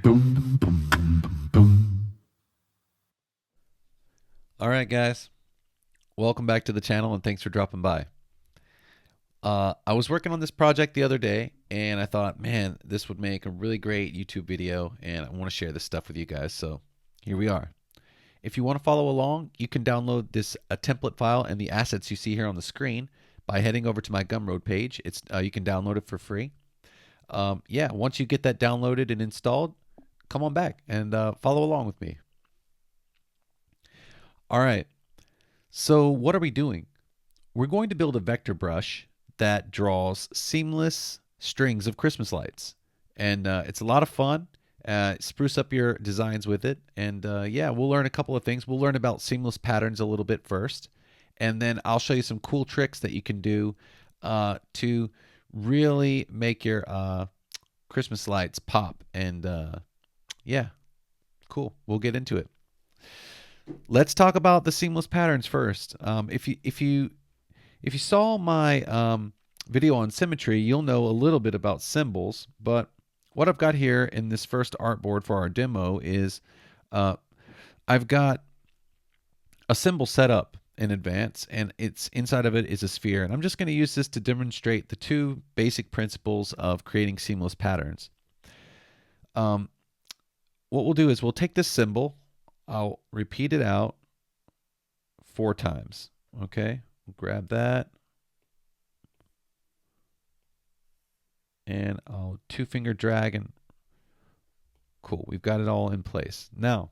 Boom, boom, boom, boom, boom. All right, guys. Welcome back to the channel and thanks for dropping by. I was working on this project the other day and I thought, man, this would make a really great YouTube video and I want to share this stuff with you guys. So here we are. If you want to follow along, you can download this a template file and the assets you see here on the screen by heading over to my Gumroad page. It's you can download it for free. Yeah, once you get that downloaded and installed, come on back and follow along with me. All right. So what are we doing? We're going to build a vector brush that draws seamless strings of Christmas lights. And it's a lot of fun. Spruce up your designs with it. And yeah, we'll learn a couple of things. We'll learn about seamless patterns a little bit first. And then I'll show you some cool tricks that you can do to really make your Christmas lights pop. And yeah, cool. We'll get into it. Let's talk about the seamless patterns first. If you saw my video on symmetry, you'll know a little bit about symbols, but what I've got here in this first artboard for our demo is uh, I've got a symbol set up in advance, and it's inside of it is a sphere. And I'm just going to use this to demonstrate the two basic principles of creating seamless patterns. Um, what we'll do is we'll take this symbol, I'll repeat it out 4 times. Okay, grab that. And I'll 2-finger drag and cool, we've got it all in place. Now,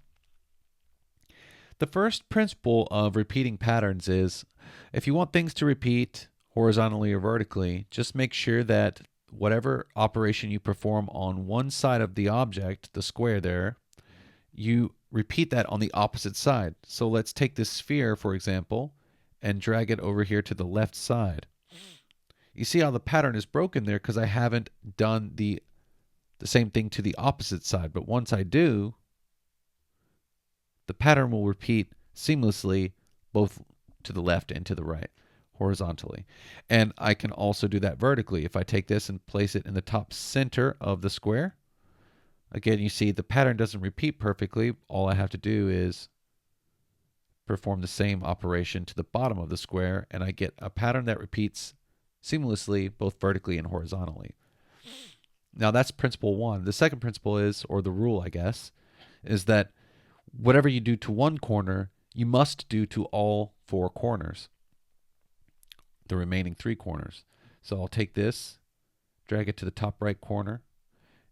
the first principle of repeating patterns is if you want things to repeat horizontally or vertically, just make sure that whatever operation you perform on one side of the object, the square there, you repeat that on the opposite side. So let's take this sphere, for example, and drag it over here to the left side. You see how the pattern is broken there because I haven't done the same thing to the opposite side. But once I do, the pattern will repeat seamlessly both to the left and to the right horizontally. And I can also do that vertically. If I take this and place it in the top center of the square, again, you see the pattern doesn't repeat perfectly. All I have to do is perform the same operation to the bottom of the square, and I get a pattern that repeats seamlessly both vertically and horizontally. Now that's principle one. The second principle is, or the rule, I guess, is that whatever you do to one corner, you must do to all 4 corners, the remaining 3 corners. So I'll take this, drag it to the top right corner,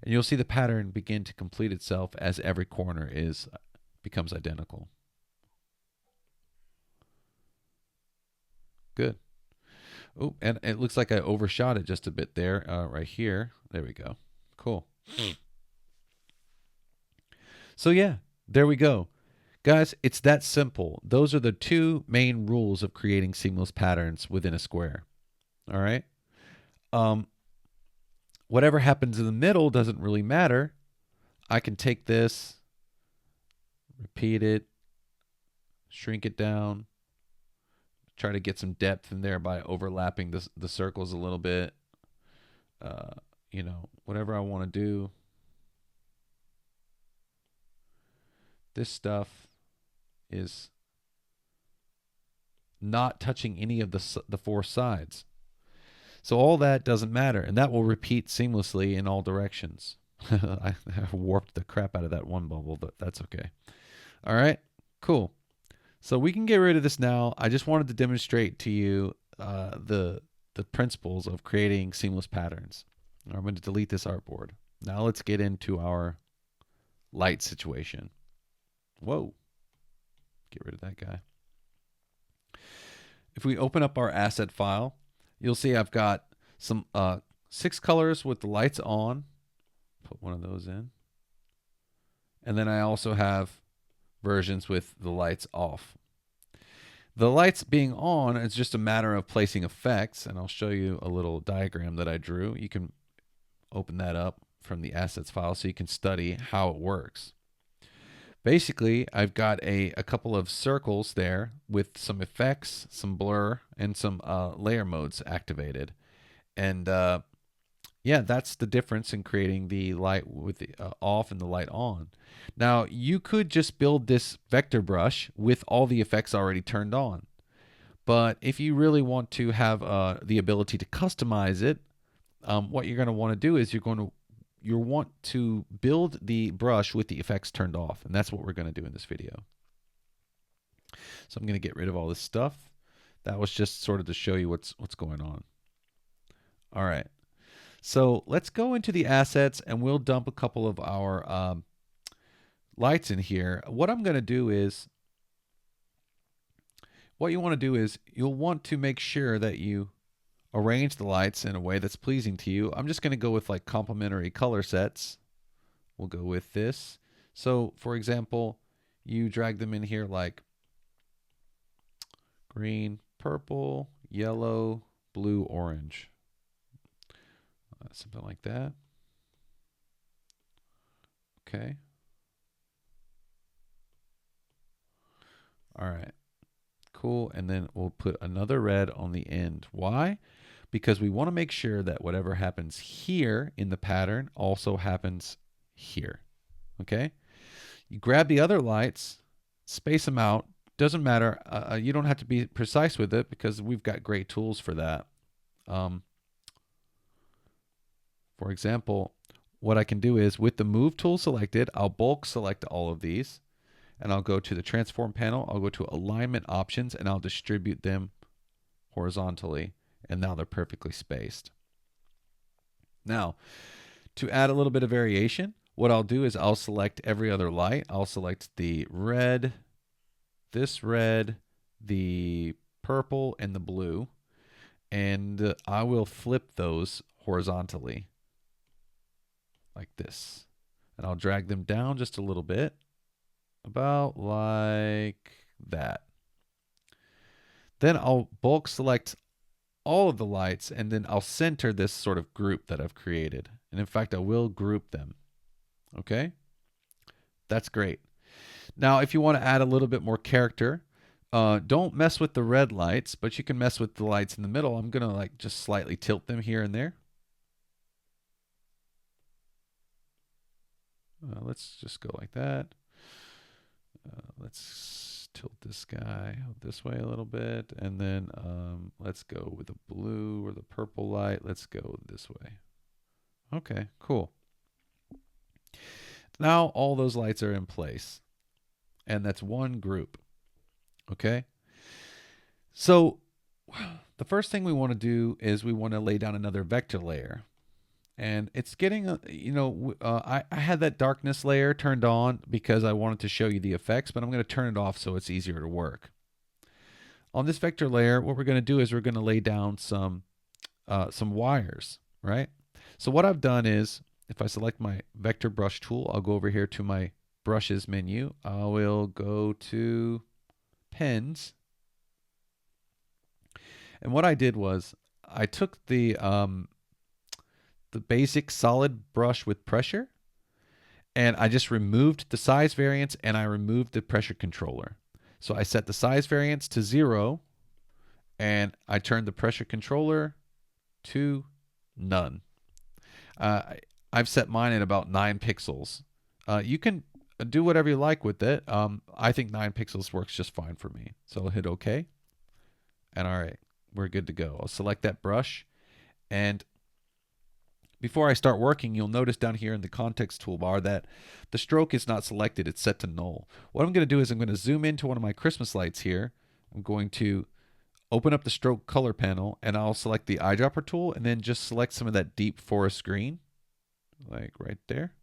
and you'll see the pattern begin to complete itself as every corner becomes identical. Good. Oh, and it looks like I overshot it just a bit there, right here. There we go. Cool. So yeah, there we go. Guys, it's that simple. Those are the 2 main rules of creating seamless patterns within a square. All right. Um, whatever happens in the middle doesn't really matter. I can take this, repeat it, shrink it down, try to get some depth in there by overlapping the circles a little bit. Whatever I want to do. This stuff is not touching any of the 4 sides. So all that doesn't matter, and that will repeat seamlessly in all directions. I warped the crap out of that one bubble, but that's okay. All right, cool. So we can get rid of this now. I just wanted to demonstrate to you the principles of creating seamless patterns. I'm going to delete this artboard. Now let's get into our light situation. Whoa. Get rid of that guy. If we open up our asset file, you'll see I've got some 6 colors with the lights on. Put one of those in. And then I also have versions with the lights off. The lights being on is just a matter of placing effects, and I'll show you a little diagram that I drew. You can open that up from the assets file so you can study how it works. Basically, I've got a couple of circles there with some effects, some blur, and some layer modes activated. And Yeah, that's the difference in creating the light with the off and the light on. Now, you could just build this vector brush with all the effects already turned on. But if you really want to have the ability to customize it, what you're going to want to do is you want to build the brush with the effects turned off, and that's what we're going to do in this video. So I'm going to get rid of all this stuff. That was just sort of to show you what's going on. All right. So let's go into the assets and we'll dump a couple of our lights in here. What I'm going to do is, what you want to do is you'll want to make sure that you arrange the lights in a way that's pleasing to you. I'm just going to go with like complementary color sets. We'll go with this. So for example, you drag them in here like green, purple, yellow, blue, orange. Something like that. Okay. All right. Cool. And then we'll put another red on the end. Why? Because we want to make sure that whatever happens here in the pattern also happens here. Okay. You grab the other lights, space them out. Doesn't matter. You don't have to be precise with it because we've got great tools for that. For example, what I can do is with the move tool selected, I'll bulk select all of these and I'll go to the transform panel. I'll go to alignment options and I'll distribute them horizontally. And now they're perfectly spaced. Now, to add a little bit of variation, what I'll do is I'll select every other light. I'll select the red, this red, the purple, and the blue. And I will flip those horizontally like this. And I'll drag them down just a little bit, about like that. Then I'll bulk select all of the lights and then I'll center this sort of group that I've created. And in fact, I will group them. Okay? That's great. Now, if you want to add a little bit more character, don't mess with the red lights, but you can mess with the lights in the middle. I'm going to like just slightly tilt them here and there. Let's just go like that. Let's tilt this guy this way a little bit. And then let's go with the blue or the purple light. Let's go this way. Okay, cool. Now all those lights are in place. And that's one group. Okay? So the first thing we want to do is we want to lay down another vector layer. And it's getting, I had that darkness layer turned on because I wanted to show you the effects, but I'm going to turn it off so it's easier to work. On this vector layer, what we're going to do is we're going to lay down some wires, right? So what I've done is, if I select my vector brush tool, I'll go over here to my brushes menu. I will go to pens. And what I did was I took the basic solid brush with pressure and I just removed the size variance and I removed the pressure controller. So I set the size variance to 0 and I turned the pressure controller to none. I've set mine at about 9 pixels. You can do whatever you like with it. I think 9 pixels works just fine for me. So I'll hit OK. And all right, we're good to go. I'll select that brush. And before I start working, you'll notice down here in the context toolbar that the stroke is not selected. It's set to null. What I'm going to do is I'm going to zoom into one of my Christmas lights here. I'm going to open up the stroke color panel and I'll select the eyedropper tool and then just select some of that deep forest green, like right there.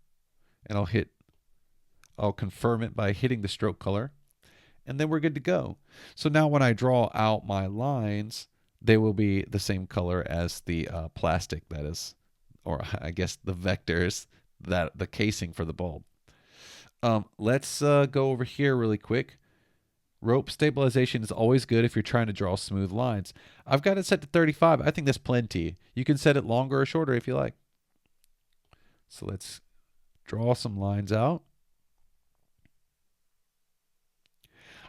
And I'll confirm it by hitting the stroke color. And then we're good to go. So now when I draw out my lines, they will be the same color as the plastic that is, or I guess the vectors, that the casing for the bulb. Let's go over here really quick. Rope stabilization is always good if you're trying to draw smooth lines. I've got it set to 35. I think that's plenty. You can set it longer or shorter if you like. So let's draw some lines out.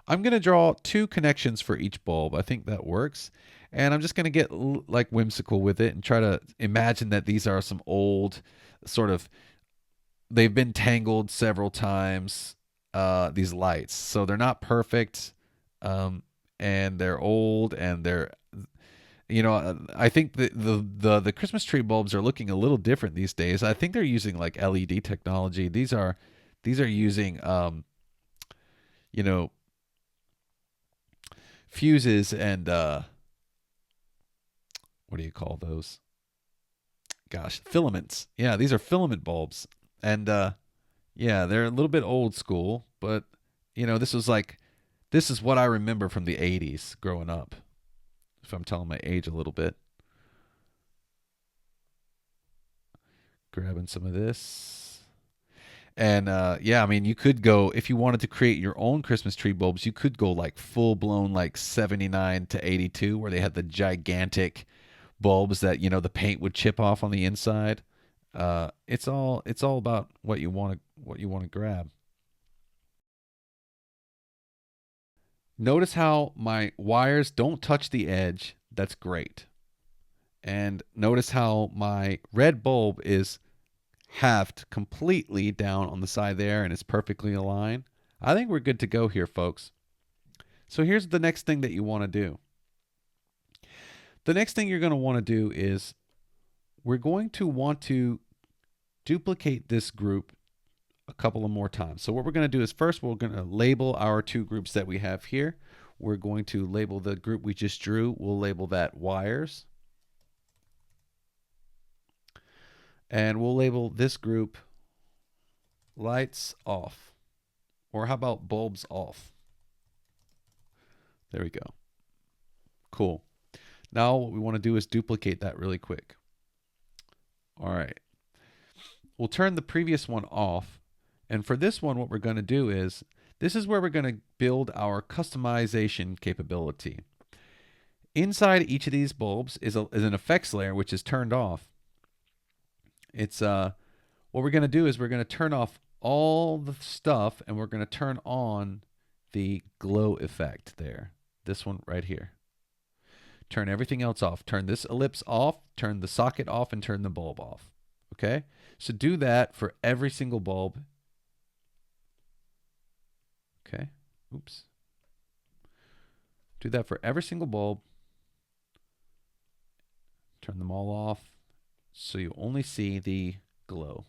I'm going to draw 2 connections for each bulb. I think that works. And I'm just going to get like whimsical with it and try to imagine that these are some old sort of, they've been tangled several times, these lights. So they're not perfect. Um, and they're old and they're, I think the Christmas tree bulbs are looking a little different these days. I think they're using like LED technology. These are using you know fuses and what do you call those? Gosh, filaments. Yeah, these are filament bulbs. And yeah, they're a little bit old school, but this is what I remember from the 80s growing up. If I'm telling my age a little bit. Grabbing some of this. And yeah, I mean, you could go if you wanted to create your own Christmas tree bulbs. You could go like full blown like 79 to 82, where they had the gigantic bulbs that the paint would chip off on the inside. It's all about what you want to grab. Notice how my wires don't touch the edge. That's great. And notice how my red bulb is halved completely down on the side there and it's perfectly aligned. I think we're good to go here, folks. So here's the next thing that you want to do. The next thing you're going to want to do is we're going to want to duplicate this group a couple of more times. So what we're going to do is first we're going to label our two groups that we have here. We're going to label the group we just drew. We'll label that wires. And we'll label this group lights off. Or how about bulbs off? There we go. Cool. Now what we want to do is duplicate that really quick. All right. We'll turn the previous one off. And for this one, what we're going to do is, this is where we're going to build our customization capability. Inside each of these bulbs is an effects layer, which is turned off. It's what we're going to do is we're going to turn off all the stuff and we're going to turn on the glow effect there. This one right here. Turn everything else off. Turn this ellipse off, turn the socket off, and turn the bulb off. Okay? So do that for every single bulb. Okay? Oops. Do that for every single bulb. Turn them all off so you only see the glow.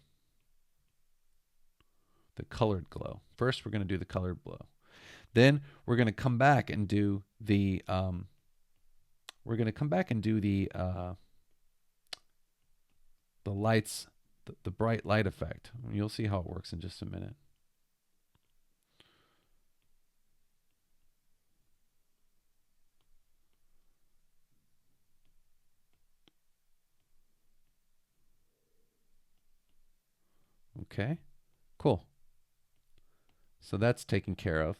The colored glow. First, we're going to do the colored glow. Then we're going to come back and do the the lights, the bright light effect. You'll see how it works in just a minute. Okay, cool. So that's taken care of.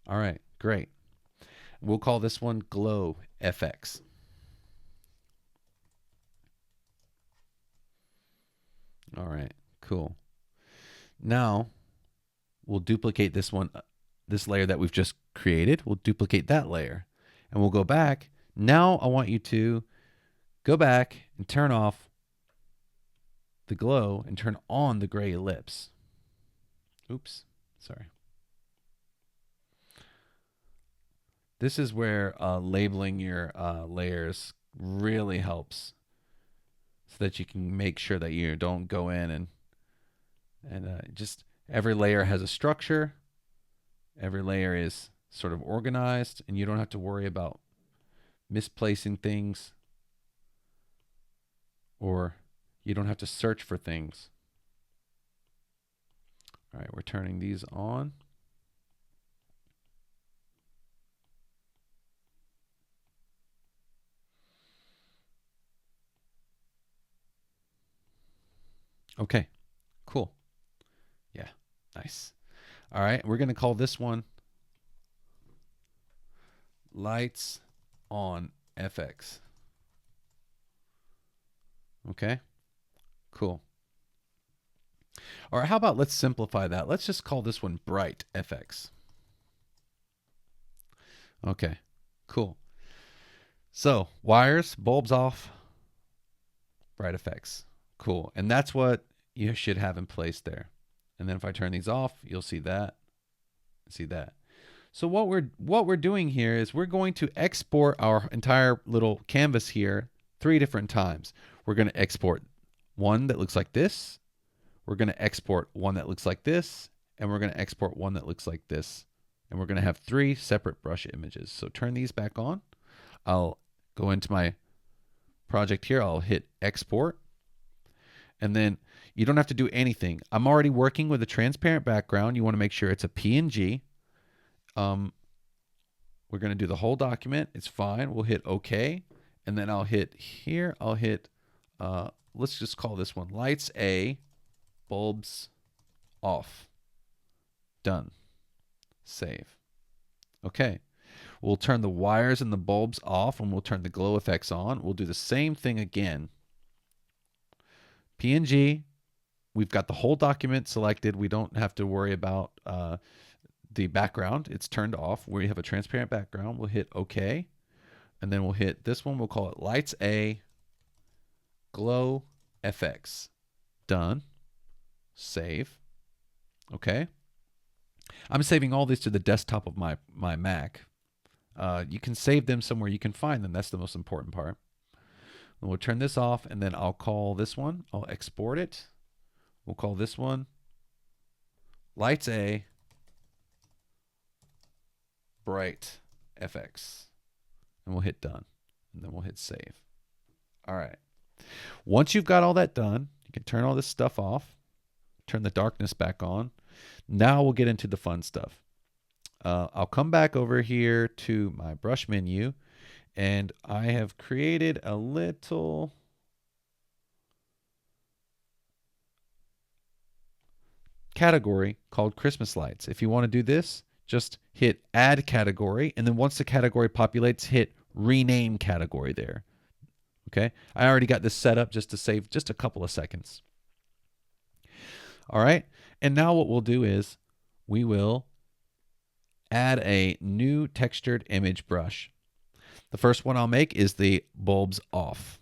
All right, great. We'll call this one Glow FX. All right, cool. Now we'll duplicate this one, this layer that we've just created. We'll duplicate that layer and we'll go back. Now I want you to go back and turn off the glow and turn on the gray ellipse. Oops, sorry. This is where labeling your layers really helps, so that you can make sure that you don't go in and just every layer has a structure. Every layer is sort of organized, and you don't have to worry about misplacing things, or you don't have to search for things. All right, we're turning these on. Okay, cool. Yeah, nice. All right, we're going to call this one Lights on FX. Okay, cool. All right, how about let's simplify that. Let's just call this one Bright FX. Okay, Cool. So wires, bulbs off, bright effects. Cool. And that's what you should have in place there. And then if I turn these off, you'll see that. See that. So what we're doing here is we're going to export our entire little canvas here 3 different times. We're going to export one that looks like this. We're going to export one that looks like this, and we're going to export one that looks like this. And we're going to have 3 separate brush images. So turn these back on. I'll go into my project here. I'll hit export. And then you don't have to do anything. I'm already working with a transparent background. You want to make sure it's a PNG. We're going to do the whole document. It's fine. We'll hit OK. And then I'll hit here. I'll hit, let's just call this one lights A, bulbs off. Done. Save. Okay. We'll turn the wires and the bulbs off, and we'll turn the glow effects on. We'll do the same thing again. PNG. We've got the whole document selected. We don't have to worry about the background. It's turned off. We have a transparent background. We'll hit OK. And then we'll hit this one. We'll call it Lights A, Glow FX. Done. Save. Okay. I'm saving all these to the desktop of my Mac. You can save them somewhere you can find them. That's the most important part. And we'll turn this off, and then I'll call this one. I'll export it. We'll call this one Lights A, Bright FX. And we'll hit done. And then we'll hit save. All right. Once you've got all that done, you can turn all this stuff off. Turn the darkness back on. Now we'll get into the fun stuff. I'll come back over here to my brush menu, and I have created a little category called Christmas lights. If you want to do this, just hit add category, and then once the category populates, hit rename category there. Okay, I already got this set up just to save just a couple of seconds. All right, and now what we'll do is we will add a new textured image brush. The first one I'll make is the bulbs off.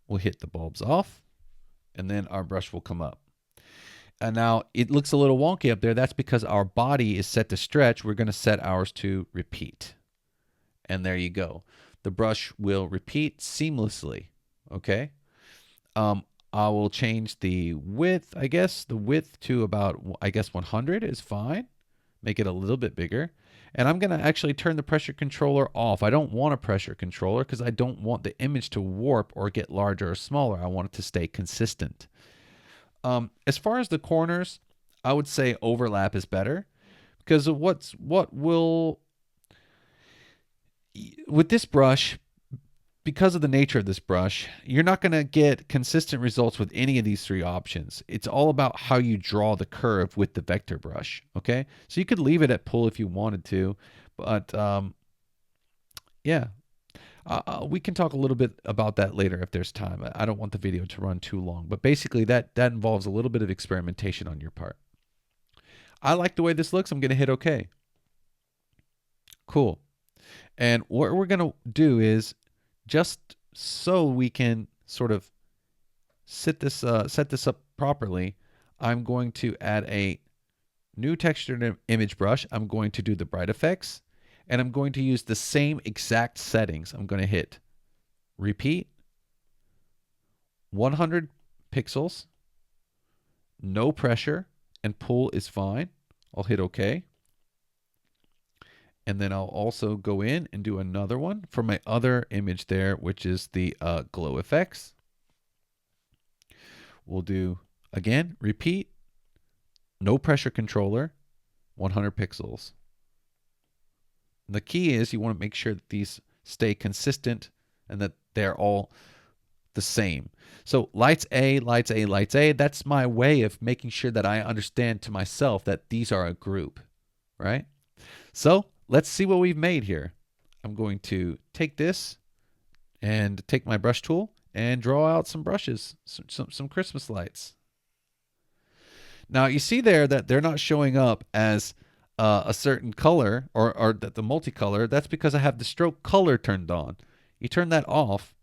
We'll hit the bulbs off, and then our brush will come up. And now it looks a little wonky up there. That's because our body is set to stretch. We're going to set ours to repeat. And there you go. The brush will repeat seamlessly. Okay. I will change the width, I guess. The width to about, 100 is fine. Make it a little bit bigger. And I'm going to actually turn the pressure controller off. I don't want a pressure controller because I don't want the image to warp or get larger or smaller. I want it to stay consistent. As far as the corners, I would say overlap is better because of with this brush, because of the nature of this brush, you're not going to get consistent results with any of these 3 options. It's all about how you draw the curve with the vector brush. Okay, so you could leave it at pull if you wanted to, but yeah. We can talk a little bit about that later if there's time. I don't want the video to run too long, but basically that involves a little bit of experimentation on your part. I like the way this looks. I'm going to hit OK. Cool. And what we're going to do is, just so we can sort of set this up properly, I'm going to add a new textured image brush. I'm going to do the bright effects. And I'm going to use the same exact settings. I'm going to hit repeat, 100 pixels, no pressure, and pull is fine. I'll hit OK. And then I'll also go in and do another one for my other image there, which is the glow effects. We'll do, again, repeat, no pressure controller, 100 pixels. The key is you want to make sure that these stay consistent and that they're all the same. So lights A, lights A, lights A, that's my way of making sure that I understand to myself that these are a group, right? So let's see what we've made here. I'm going to take this and take my brush tool and draw out some brushes, some Christmas lights. Now you see there that they're not showing up as a certain color or the multicolor, that's because I have the stroke color turned on. You turn that off,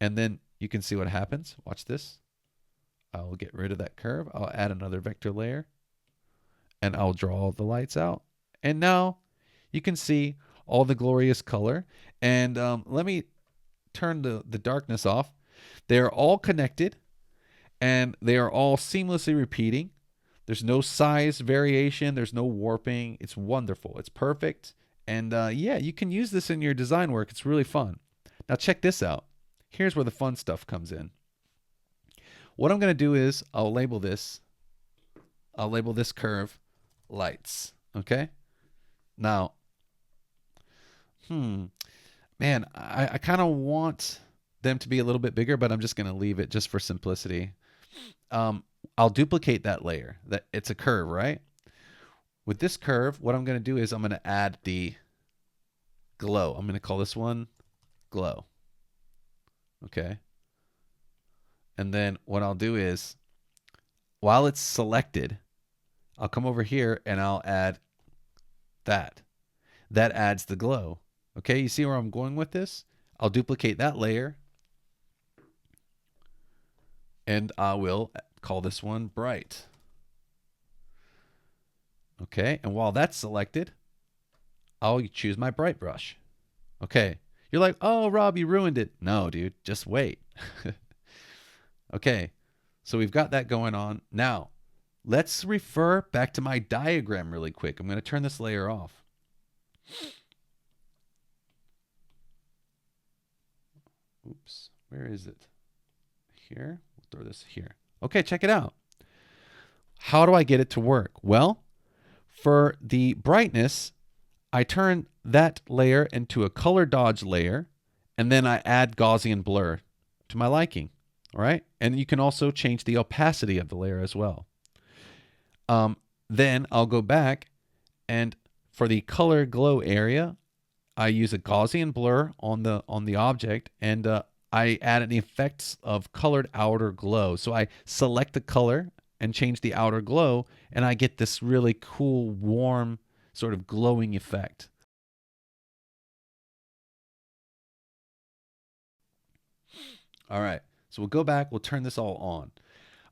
and then you can see what happens. Watch this. I'll get rid of that curve. I'll add another vector layer, and I'll draw the lights out. And now you can see all the glorious color. And let me turn the darkness off. They are all connected, and they are all seamlessly repeating. There's no size variation. There's no warping. It's wonderful. It's perfect. And yeah, you can use this in your design work. It's really fun. Now check this out. Here's where the fun stuff comes in. What I'm going to do is I'll label this curve lights. Okay. Now, man, I kind of want them to be a little bit bigger, but I'm just going to leave it just for simplicity. I'll duplicate that layer. That it's a curve, right? With this curve, what I'm going to do is I'm going to add the glow. I'm going to call this one glow. Okay. And then what I'll do is, while it's selected, I'll come over here and I'll add that. That adds the glow. Okay, you see where I'm going with this? I'll duplicate that layer, and I will call this one bright. Okay, and while that's selected, I'll choose my bright brush. Okay, you're like, oh, Rob, you ruined it. No, dude, just wait. Okay, so we've got that going on. Now, let's refer back to my diagram really quick. I'm going to turn this layer off. Oops, where is it? Here? We'll throw this here. Okay, check it out. How do I get it to work? Well, for the brightness, I turn that layer into a color dodge layer, and then I add Gaussian blur to my liking. All right, and you can also change the opacity of the layer as well. Then I'll go back, and for the color glow area, I use a Gaussian blur on the object, and I add the effects of colored outer glow. So I select the color and change the outer glow, and I get this really cool, warm, sort of glowing effect. All right, so we'll go back. We'll turn this all on.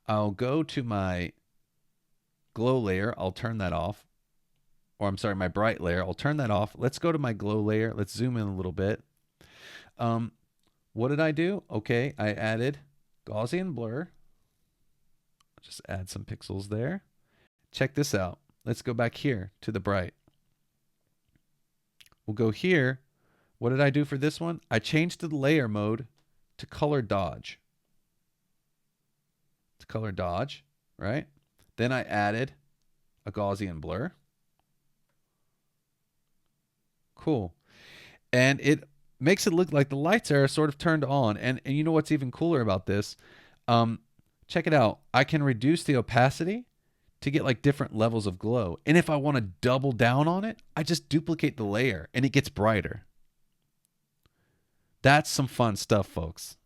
I'll go to my glow layer. I'll turn that off. Or I'm sorry, my bright layer. I'll turn that off. Let's go to my glow layer. Let's zoom in a little bit. What did I do? Okay, I added Gaussian blur. Just add some pixels there. Check this out. Let's go back here to the bright. We'll go here. What did I do for this one? I changed the layer mode to color dodge. To color dodge, right? Then I added a Gaussian blur. Cool. And it makes it look like the lights are sort of turned on. And you know what's even cooler about this? Check it out. I can reduce the opacity to get like different levels of glow. And if I want to double down on it, I just duplicate the layer and it gets brighter. That's some fun stuff, folks.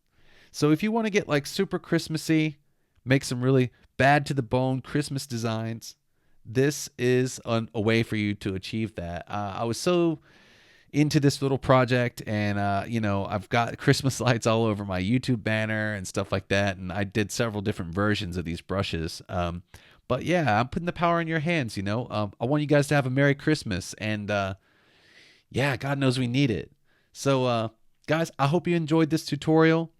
So if you want to get like super Christmassy, make some really bad to the bone Christmas designs, this is a way for you to achieve that. I was so into this little project, and you know, I've got Christmas lights all over my YouTube banner and stuff like that, and I did several different versions of these brushes. But yeah, I'm putting the power in your hands. You know, I want you guys to have a Merry Christmas, and yeah, God knows we need it. So guys, I hope you enjoyed this tutorial.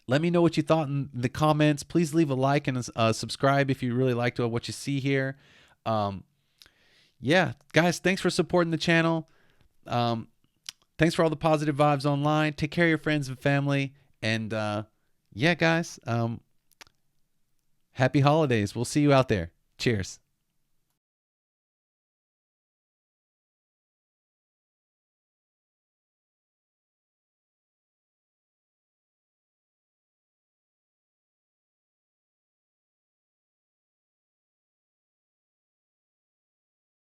Let me know what you thought in the comments. Please leave a like and subscribe if you really liked what you see here. Yeah, guys, thanks for supporting the channel. Thanks for all the positive vibes online. Take care of your friends and family. And yeah, guys, happy holidays. We'll see you out there. Cheers.